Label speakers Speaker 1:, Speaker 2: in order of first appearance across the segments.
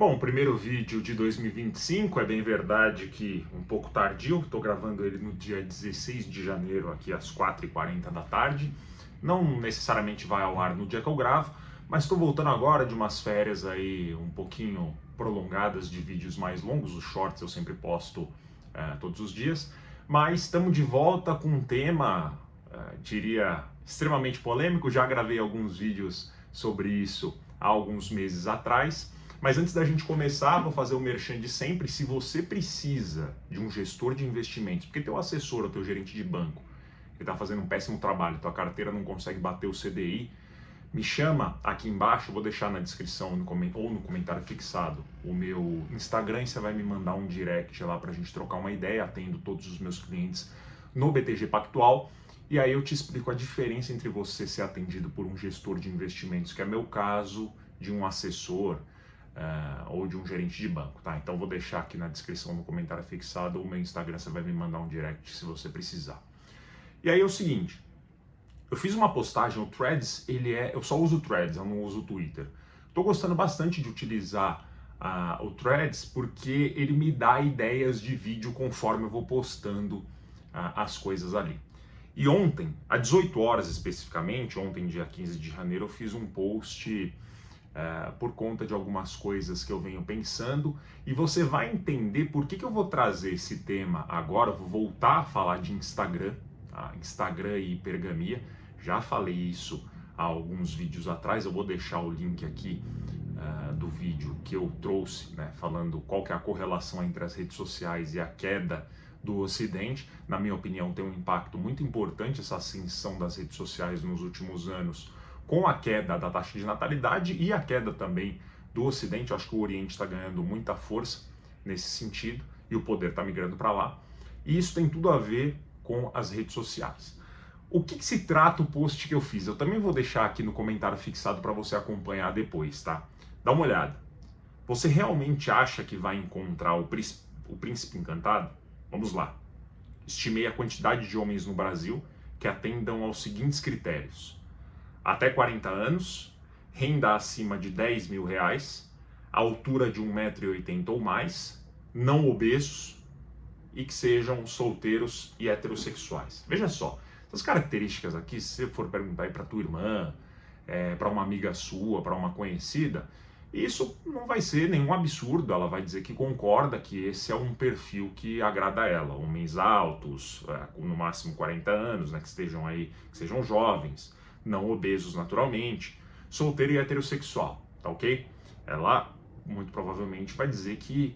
Speaker 1: Bom, o primeiro vídeo de 2025, é bem verdade que um pouco tardio, estou gravando ele no dia 16 de janeiro, aqui às 4h40 da tarde. Não necessariamente vai ao ar no dia que eu gravo, mas estou voltando agora de umas férias aí um pouquinho prolongadas de vídeos mais longos. Os shorts eu sempre posto todos os dias, mas estamos de volta com um tema, diria, extremamente polêmico. Já gravei alguns vídeos sobre isso há alguns meses atrás. Mas antes da gente começar, vou fazer o merchan de sempre. Se você precisa de um gestor de investimentos, porque teu assessor ou teu gerente de banco que está fazendo um péssimo trabalho, tua carteira não consegue bater o CDI, me chama aqui embaixo, eu vou deixar na descrição ou no comentário fixado o meu Instagram, e você vai me mandar um direct lá para a gente trocar uma ideia. Atendo todos os meus clientes no BTG Pactual, e aí eu te explico a diferença entre você ser atendido por um gestor de investimentos, que é meu caso, de um assessor, ou de um gerente de banco, tá? Então vou deixar aqui na descrição, no comentário fixado, o meu Instagram, você vai me mandar um direct se você precisar. E aí é o seguinte, eu fiz uma postagem, o Threads, eu só uso o Threads, eu não uso o Twitter. Estou gostando bastante de utilizar o Threads porque ele me dá ideias de vídeo conforme eu vou postando as coisas ali. E ontem, às 18 horas especificamente, ontem dia 15 de janeiro, eu fiz um post por conta de algumas coisas que eu venho pensando, e você vai entender por que eu vou trazer esse tema agora. Eu vou voltar a falar de Instagram, tá? Instagram e hipergamia. Já falei isso há alguns vídeos atrás, eu vou deixar o link aqui do vídeo que eu trouxe, né, falando qual que é a correlação entre as redes sociais e a queda do Ocidente. Na minha opinião, tem um impacto muito importante essa ascensão das redes sociais nos últimos anos, com a queda da taxa de natalidade e a queda também do Ocidente. Eu acho que o Oriente está ganhando muita força nesse sentido e o poder está migrando para lá. E isso tem tudo a ver com as redes sociais. O que se trata o post que eu fiz? Eu também vou deixar aqui no comentário fixado para você acompanhar depois, tá? Dá uma olhada. Você realmente acha que vai encontrar o príncipe encantado? Vamos lá. Estimei a quantidade de homens no Brasil que atendam aos seguintes critérios: até 40 anos, renda acima de 10 mil reais, altura de 1,80 m ou mais, não obesos e que sejam solteiros e heterossexuais. Veja só, essas características aqui, se você for perguntar aí para tua irmã, para uma amiga sua, para uma conhecida, isso não vai ser nenhum absurdo. Ela vai dizer que concorda que esse é um perfil que agrada a ela. Homens altos, no máximo 40 anos, né, que estejam aí, que sejam jovens, não obesos naturalmente, solteiro e heterossexual, tá ok? Ela muito provavelmente vai dizer que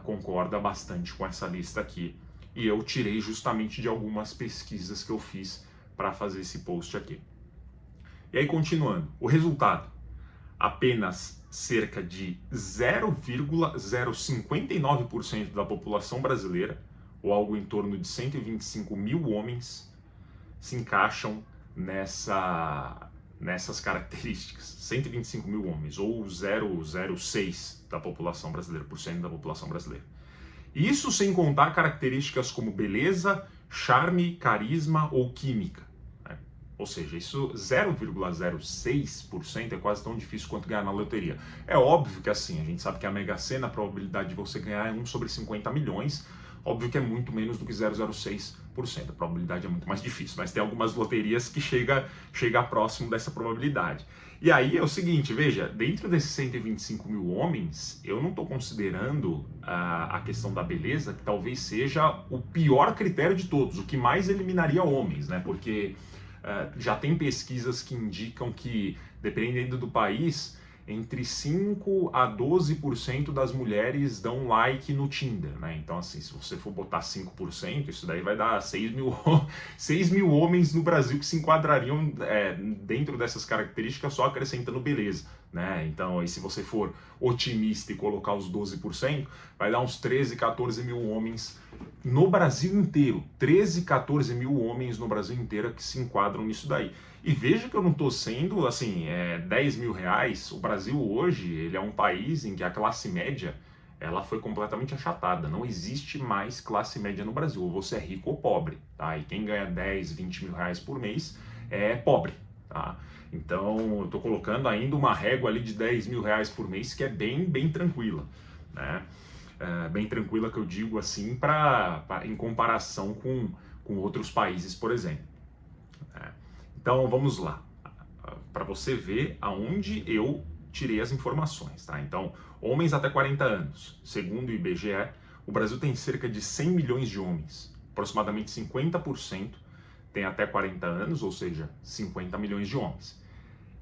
Speaker 1: concorda bastante com essa lista aqui, e eu tirei justamente de algumas pesquisas que eu fiz para fazer esse post aqui. E aí, continuando, o resultado: apenas cerca de 0,059% da população brasileira, ou algo em torno de 125 mil homens, se encaixam nessas características. 125 mil homens, ou 0,06% da população brasileira, da população brasileira. E isso sem contar características como beleza, charme, carisma ou química, né? Ou seja, isso 0,06% é quase tão difícil quanto ganhar na loteria. É óbvio que assim, a gente sabe que a Mega Sena, a probabilidade de você ganhar é 1 sobre 50 milhões, óbvio que é muito menos do que 0,06%, a probabilidade é muito mais difícil, mas tem algumas loterias que chega próximo dessa probabilidade. E aí é o seguinte, veja, dentro desses 125 mil homens, eu não estou considerando a questão da beleza, que talvez seja o pior critério de todos, o que mais eliminaria homens, né? Porque já tem pesquisas que indicam que, dependendo do país, entre 5 a 12% das mulheres dão like no Tinder, né? Então, assim, se você for botar 5%, isso daí vai dar 6 mil homens no Brasil que se enquadrariam dentro dessas características, só acrescentando beleza, né? Então, aí, se você for otimista e colocar os 12%, vai dar uns 13, 14 mil homens no Brasil inteiro. 13, 14 mil homens no Brasil inteiro que se enquadram nisso daí. E veja que eu não estou sendo, assim, 10 mil reais. O Brasil hoje, ele é um país em que a classe média, ela foi completamente achatada. Não existe mais classe média no Brasil. Ou você é rico ou pobre, tá? E quem ganha 10, 20 mil reais por mês é pobre, tá? Então, eu estou colocando ainda uma régua ali de R$10.000 por mês, que é bem tranquila, né? Bem tranquila que eu digo assim, em comparação com outros países, por exemplo. Então, vamos lá, para você ver aonde eu tirei as informações, tá? Então, homens até 40 anos, segundo o IBGE, o Brasil tem cerca de 100 milhões de homens, aproximadamente 50% tem até 40 anos, ou seja, 50 milhões de homens.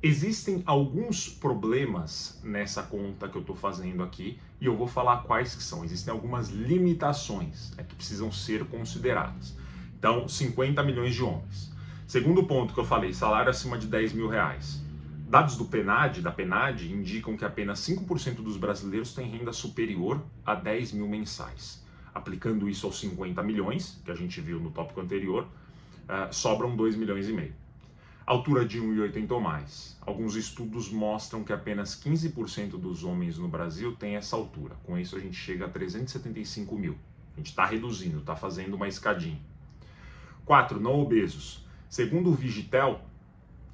Speaker 1: Existem alguns problemas nessa conta que eu estou fazendo aqui e eu vou falar quais que são. Existem algumas limitações, né, que precisam ser consideradas. Então, 50 milhões de homens. Segundo ponto que eu falei, salário acima de R$10.000. Dados do PNAD, da PNAD, indicam que apenas 5% dos brasileiros têm renda superior a 10 mil mensais. Aplicando isso aos 50 milhões, que a gente viu no tópico anterior, sobram 2,5 milhões. Altura de 1,80 ou mais. Alguns estudos mostram que apenas 15% dos homens no Brasil têm essa altura. Com isso a gente chega a 375 mil. A gente está reduzindo, está fazendo uma escadinha. 4. Não obesos. Segundo o Vigitel,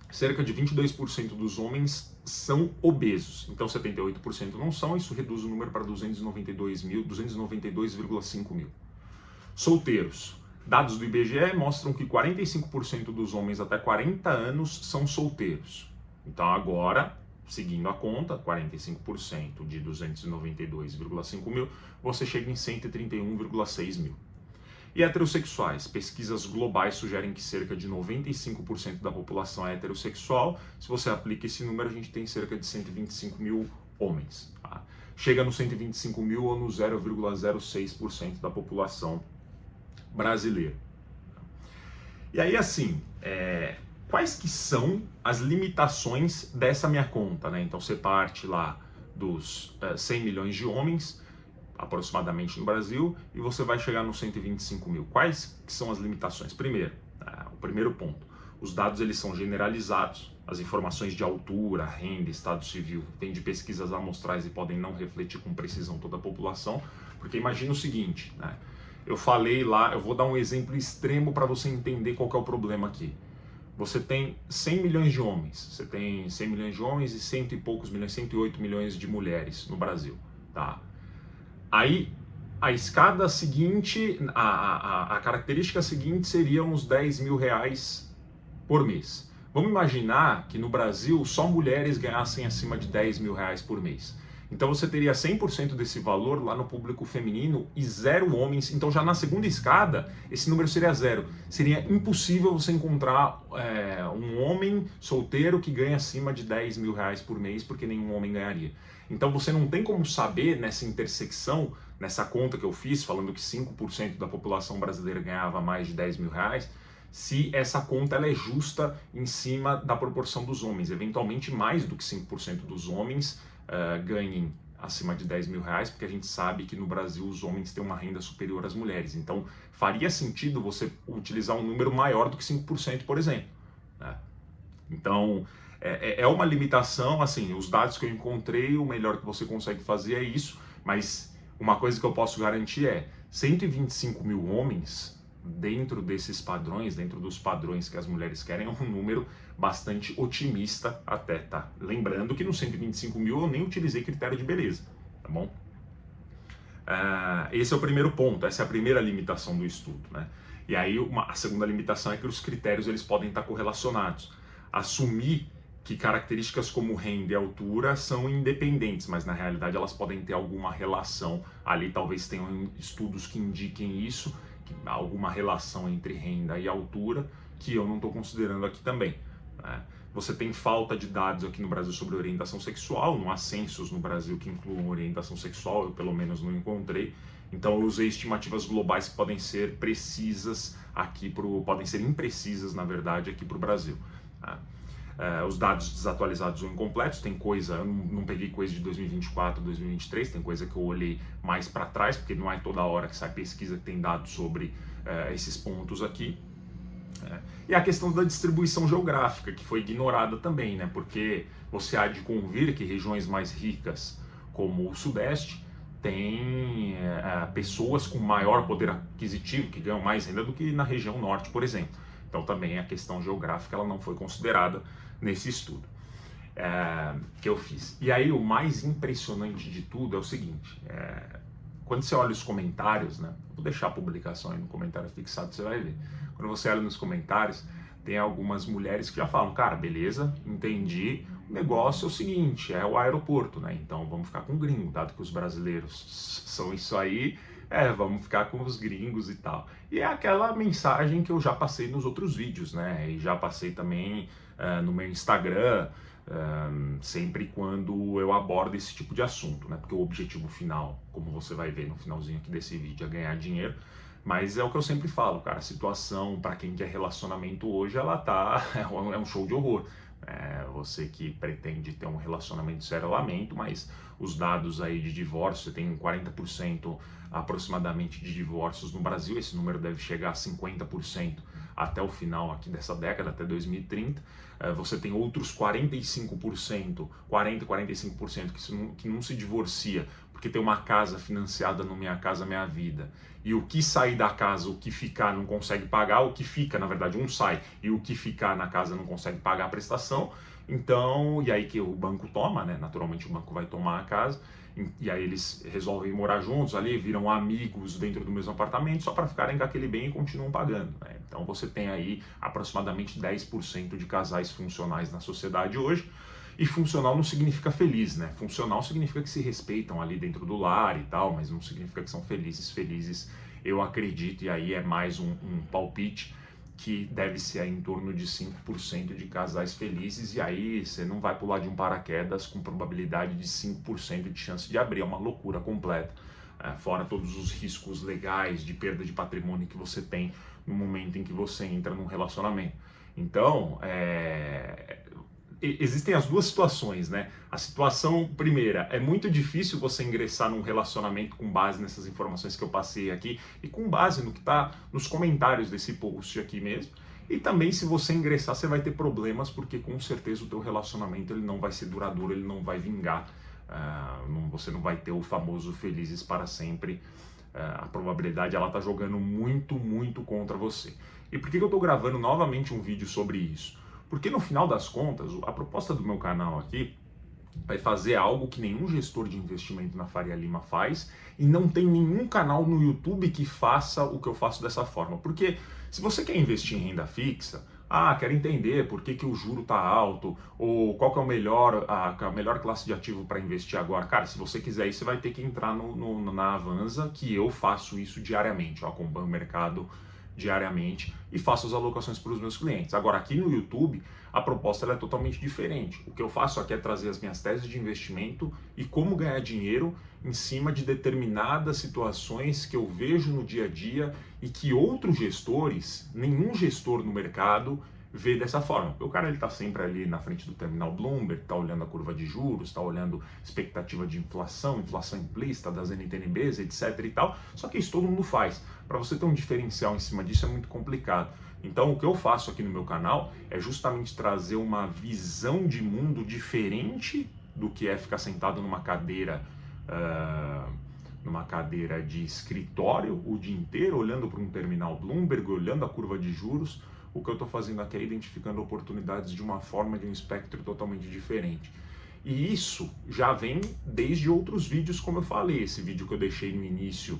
Speaker 1: cerca de 22% dos homens são obesos. Então 78% não são, isso reduz o número para 292,5 mil. Solteiros. Dados do IBGE mostram que 45% dos homens até 40 anos são solteiros. Então agora, seguindo a conta, 45% de 292,5 mil, você chega em 131,6 mil. E heterossexuais. Pesquisas globais sugerem que cerca de 95% da população é heterossexual. Se você aplica esse número, a gente tem cerca de 125 mil homens. Tá? Chega no 125 mil ou no 0,06% da população brasileira. E aí, assim, quais que são as limitações dessa minha conta, né? Então, você parte lá dos 100 milhões de homens, aproximadamente no Brasil, e você vai chegar nos 125 mil. Quais que são as limitações? Primeiro, o primeiro ponto, os dados eles são generalizados, as informações de altura, renda, estado civil, vêm de pesquisas amostrais e podem não refletir com precisão toda a população, porque imagina o seguinte, né? Eu falei lá, eu vou dar um exemplo extremo para você entender qual que é o problema aqui. Você tem 100 milhões de homens, você tem 100 milhões de homens e 100 e poucos milhões, 108 milhões de mulheres no Brasil, tá? Aí, a escada seguinte, a característica seguinte seria uns R$10.000 por mês. Vamos imaginar que no Brasil só mulheres ganhassem acima de R$10.000 por mês. Então você teria 100% desse valor lá no público feminino e 0 homens. Então já na segunda escada, esse número seria 0. Seria impossível você encontrar um homem solteiro que ganha acima de R$10.000 por mês, porque nenhum homem ganharia. Então você não tem como saber nessa intersecção, nessa conta que eu fiz, falando que 5% da população brasileira ganhava mais de R$10.000, se essa conta ela é justa em cima da proporção dos homens. Eventualmente mais do que 5% dos homens ganhem acima de R$10.000, porque a gente sabe que no Brasil os homens têm uma renda superior às mulheres. Então faria sentido você utilizar um número maior do que 5%, por exemplo, né? Então é uma limitação, assim, os dados que eu encontrei, o melhor que você consegue fazer é isso, mas uma coisa que eu posso garantir é 125 mil homens dentro desses padrões, dentro dos padrões que as mulheres querem, é um número bastante otimista até, tá? Lembrando que no 125 mil eu nem utilizei critério de beleza, tá bom? Esse é o primeiro ponto, essa é a primeira limitação do estudo, né? E aí a segunda limitação é que os critérios eles podem estar correlacionados. Assumir que características como renda e altura são independentes, mas na realidade elas podem ter alguma relação ali, talvez tenham estudos que indiquem isso, que há alguma relação entre renda e altura, que eu não estou considerando aqui também, né? Você tem falta de dados aqui no Brasil sobre orientação sexual, não há censos no Brasil que incluam orientação sexual, eu pelo menos não encontrei. Então eu usei estimativas globais que podem ser precisas aqui podem ser imprecisas, na verdade, aqui para o Brasil, né? Os dados desatualizados ou incompletos, tem coisa, eu não peguei coisa de 2024, 2023, tem coisa que eu olhei mais para trás, porque não é toda hora que sai pesquisa que tem dados sobre esses pontos aqui. E a questão da distribuição geográfica, que foi ignorada também, né? Porque você há de convir que regiões mais ricas, como o Sudeste, tem pessoas com maior poder aquisitivo, que ganham mais renda do que na região Norte, por exemplo. Então também a questão geográfica ela não foi considerada nesse estudo que eu fiz. E aí o mais impressionante de tudo é o seguinte, quando você olha os comentários, né? Vou deixar a publicação aí no comentário fixado, você vai ver. Quando você olha nos comentários, tem algumas mulheres que já falam, cara, beleza, entendi, o negócio é o seguinte, é o aeroporto, né? Então vamos ficar com o gringo, dado que os brasileiros são isso aí, vamos ficar com os gringos e tal. E é aquela mensagem que eu já passei nos outros vídeos, né? E já passei também no meu Instagram, sempre quando eu abordo esse tipo de assunto, né? Porque o objetivo final, como você vai ver no finalzinho aqui desse vídeo, é ganhar dinheiro. Mas é o que eu sempre falo, cara, a situação para quem quer relacionamento hoje, ela tá é um show de horror. Você que pretende ter um relacionamento sério, eu lamento, mas os dados aí de divórcio, tem 40% aproximadamente de divórcios no Brasil, esse número deve chegar a 50% até o final aqui dessa década, até 2030. Você tem outros 45%, 45% que não se divorcia porque tem uma casa financiada no Minha Casa Minha Vida, e o que sair da casa, o que ficar não consegue pagar, o que fica, na verdade, um sai, e o que ficar na casa não consegue pagar a prestação, então, e aí que o banco toma, né? Naturalmente o banco vai tomar a casa, e aí eles resolvem morar juntos ali, viram amigos dentro do mesmo apartamento, só para ficarem com aquele bem e continuam pagando, né? Então você tem aí aproximadamente 10% de casais funcionais na sociedade hoje. E funcional não significa feliz, né? Funcional significa que se respeitam ali dentro do lar e tal, mas não significa que são felizes. Felizes, eu acredito, e aí é mais um palpite, que deve ser aí em torno de 5% de casais felizes, e aí você não vai pular de um paraquedas com probabilidade de 5% de chance de abrir, é uma loucura completa. Fora todos os riscos legais de perda de patrimônio que você tem no momento em que você entra num relacionamento. Então, existem as duas situações, né? A situação primeira, é muito difícil você ingressar num relacionamento com base nessas informações que eu passei aqui e com base no que está nos comentários desse post aqui mesmo. E também, se você ingressar, você vai ter problemas, porque com certeza o teu relacionamento ele não vai ser duradouro, ele não vai vingar. Você não vai ter o famoso felizes para sempre. A probabilidade ela tá jogando muito, muito contra você. E por que eu estou gravando novamente um vídeo sobre isso? Porque no final das contas, a proposta do meu canal aqui vai fazer algo que nenhum gestor de investimento na Faria Lima faz, e não tem nenhum canal no YouTube que faça o que eu faço dessa forma. Porque se você quer investir em renda fixa, quero entender por que o juro está alto, ou qual que é a melhor classe de ativo para investir agora. Cara, se você quiser isso, você vai ter que entrar na Avanza, que eu faço isso diariamente. Eu acompanho o mercado diariamente e faço as alocações para os meus clientes. Agora, aqui no YouTube, a proposta ela é totalmente diferente. O que eu faço aqui é trazer as minhas teses de investimento e como ganhar dinheiro em cima de determinadas situações que eu vejo no dia a dia e que outros gestores, nenhum gestor no mercado, vê dessa forma. O cara ele está sempre ali na frente do terminal Bloomberg, está olhando a curva de juros, está olhando expectativa de inflação, inflação implícita das NTNBs, etc e tal. Só que isso todo mundo faz. Para você ter um diferencial em cima disso é muito complicado. Então o que eu faço aqui no meu canal é justamente trazer uma visão de mundo diferente do que é ficar sentado numa cadeira de escritório o dia inteiro, olhando para um terminal Bloomberg, olhando a curva de juros. O que eu estou fazendo aqui é identificando oportunidades de uma forma, de um espectro totalmente diferente. E isso já vem desde outros vídeos, como eu falei. Esse vídeo que eu deixei no início,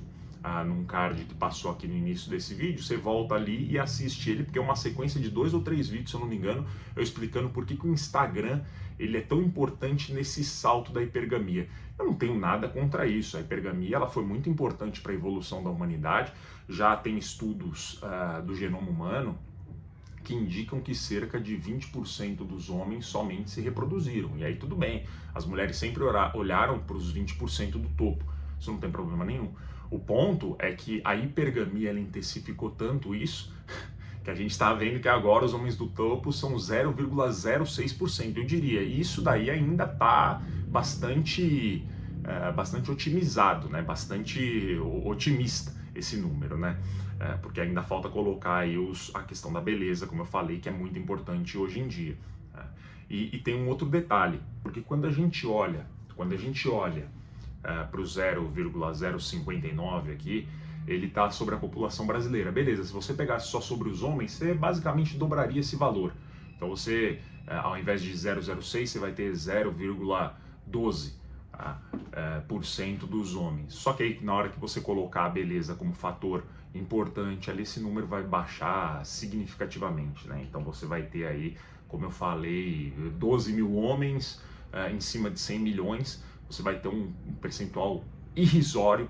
Speaker 1: num card que passou aqui no início desse vídeo, você volta ali e assiste ele, porque é uma sequência de 2 ou 3 vídeos, se eu não me engano, eu explicando por que o Instagram ele é tão importante nesse salto da hipergamia. Eu não tenho nada contra isso. A hipergamia ela foi muito importante para a evolução da humanidade. Já tem estudos do genoma humano que indicam que cerca de 20% dos homens somente se reproduziram. E aí tudo bem, as mulheres sempre olharam para os 20% do topo, isso não tem problema nenhum. O ponto é que a hipergamia ela intensificou tanto isso, que a gente está vendo que agora os homens do topo são 0,06%, eu diria. E isso daí ainda está bastante otimizado, né? Bastante otimista esse número, né? Porque ainda falta colocar aí a questão da beleza, como eu falei, que é muito importante hoje em dia. E tem um outro detalhe, porque quando a gente olha para o 0,059 aqui, ele está sobre a população brasileira. Beleza, se você pegasse só sobre os homens, você basicamente dobraria esse valor. Então você, ao invés de 0,06, você vai ter 0,12 por cento dos homens. Só que aí na hora que você colocar a beleza como fator importante ali, esse número vai baixar significativamente, né? Então você vai ter aí, como eu falei, 12 mil homens em cima de 100 milhões, você vai ter um percentual irrisório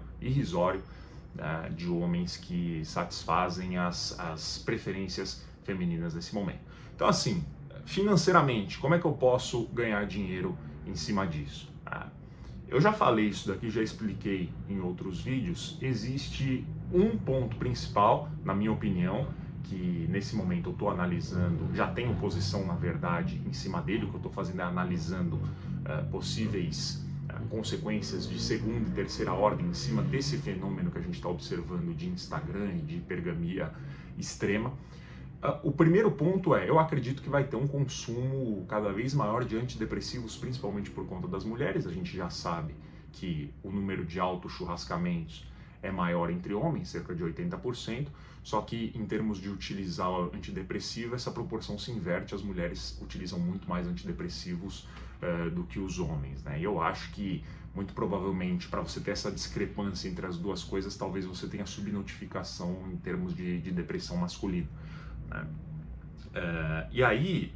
Speaker 1: de homens que satisfazem as preferências femininas nesse momento. Então assim, financeiramente, como é que eu posso ganhar dinheiro em cima disso? Eu já falei isso daqui, já expliquei em outros vídeos. Existe um ponto principal, na minha opinião, que nesse momento eu estou analisando, já tenho posição na verdade em cima dele. O que eu estou fazendo é analisando possíveis consequências de segunda e terceira ordem em cima desse fenômeno que a gente está observando de Instagram e de hipergamia extrema. O primeiro ponto eu acredito que vai ter um consumo cada vez maior de antidepressivos, principalmente por conta das mulheres. A gente já sabe que o número de autochurrascamentos é maior entre homens, cerca de 80%, só que em termos de utilizar o antidepressivo, essa proporção se inverte, as mulheres utilizam muito mais antidepressivos do que os homens, né? E eu acho que, muito provavelmente, para você ter essa discrepância entre as duas coisas, talvez você tenha subnotificação em termos de depressão masculina. E aí,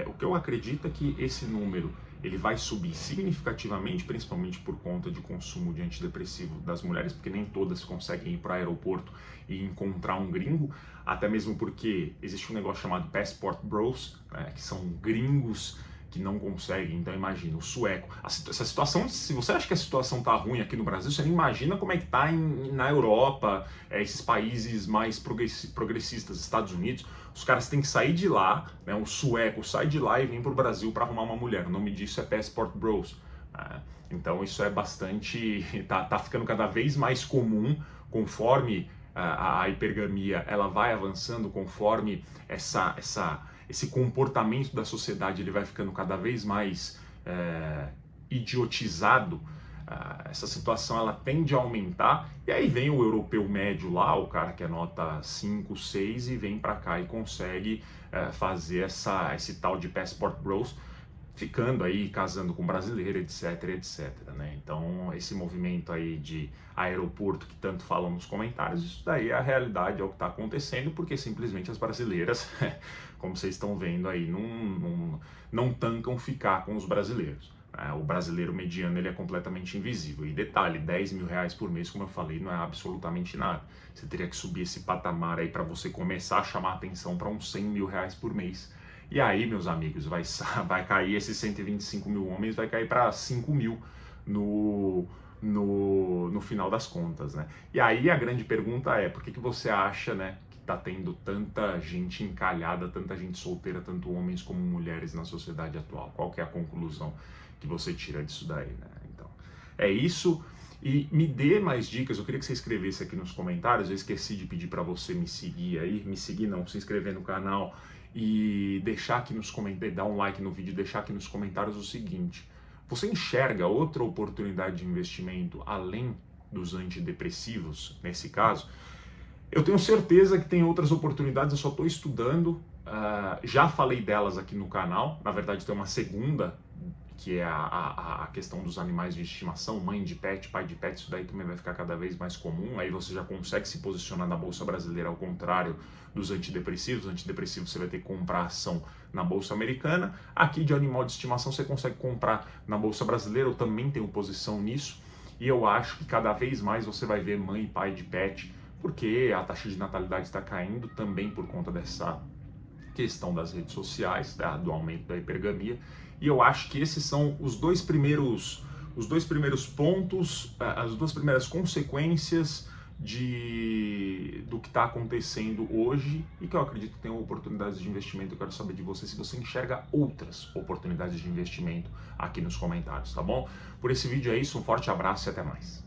Speaker 1: o que eu acredito é que esse número ele vai subir significativamente, principalmente por conta de consumo de antidepressivo das mulheres, porque nem todas conseguem ir para o aeroporto e encontrar um gringo, até mesmo porque existe um negócio chamado Passport Bros, né, que são gringos que não conseguem. Então imagina, o sueco, essa situação, se você acha que a situação tá ruim aqui no Brasil, você nem imagina como é que tá na Europa, esses países mais progressistas, Estados Unidos. Os caras têm que sair de lá, né, o sueco sai de lá e vem pro Brasil para arrumar uma mulher. O nome disso é Passport Bros. Então isso é bastante, tá ficando cada vez mais comum conforme a hipergamia ela vai avançando, conforme esse comportamento da sociedade ele vai ficando cada vez mais idiotizado. Essa situação ela tende a aumentar, e aí vem o europeu médio lá, o cara que é nota 5, 6 e vem para cá e consegue fazer esse tal de Passport Bros, ficando aí, casando com brasileiro, etc, etc, né? Então esse movimento aí de aeroporto que tanto falam nos comentários, isso daí é a realidade, é o que está acontecendo, porque simplesmente as brasileiras, como vocês estão vendo aí, não tancam ficar com os brasileiros. O brasileiro mediano ele é completamente invisível. E detalhe, 10 mil reais por mês, como eu falei, não é absolutamente nada. Você teria que subir esse patamar aí para você começar a chamar atenção para uns 100 mil reais por mês. E aí, meus amigos, vai cair esses 125 mil homens, vai cair para 5 mil no final das contas, né? E aí a grande pergunta é, por que você acha, né, que tá tendo tanta gente encalhada, tanta gente solteira, tanto homens como mulheres na sociedade atual? Qual que é a conclusão que você tira disso daí, né? Então, é isso. E me dê mais dicas, eu queria que você escrevesse aqui nos comentários, eu esqueci de pedir para você me seguir aí, se inscrever no canal e deixar aqui nos comentários, dar um like no vídeo e deixar aqui nos comentários o seguinte: você enxerga outra oportunidade de investimento além dos antidepressivos, nesse caso? Eu tenho certeza que tem outras oportunidades, eu só estou estudando, já falei delas aqui no canal, na verdade tem uma segunda, que é a questão dos animais de estimação, mãe de pet, pai de pet, isso daí também vai ficar cada vez mais comum, aí você já consegue se posicionar na Bolsa Brasileira, ao contrário dos antidepressivos. Antidepressivos você vai ter que comprar ação na Bolsa Americana, aqui de animal de estimação você consegue comprar na Bolsa Brasileira, eu também tenho posição nisso, e eu acho que cada vez mais você vai ver mãe e pai de pet, porque a taxa de natalidade está caindo também por conta dessa questão das redes sociais, do aumento da hipergamia. E eu acho que esses são os dois primeiros pontos, as duas primeiras consequências do que está acontecendo hoje, e que eu acredito que tem oportunidades de investimento. Eu quero saber de você se você enxerga outras oportunidades de investimento aqui nos comentários, tá bom? Por esse vídeo é isso, um forte abraço e até mais.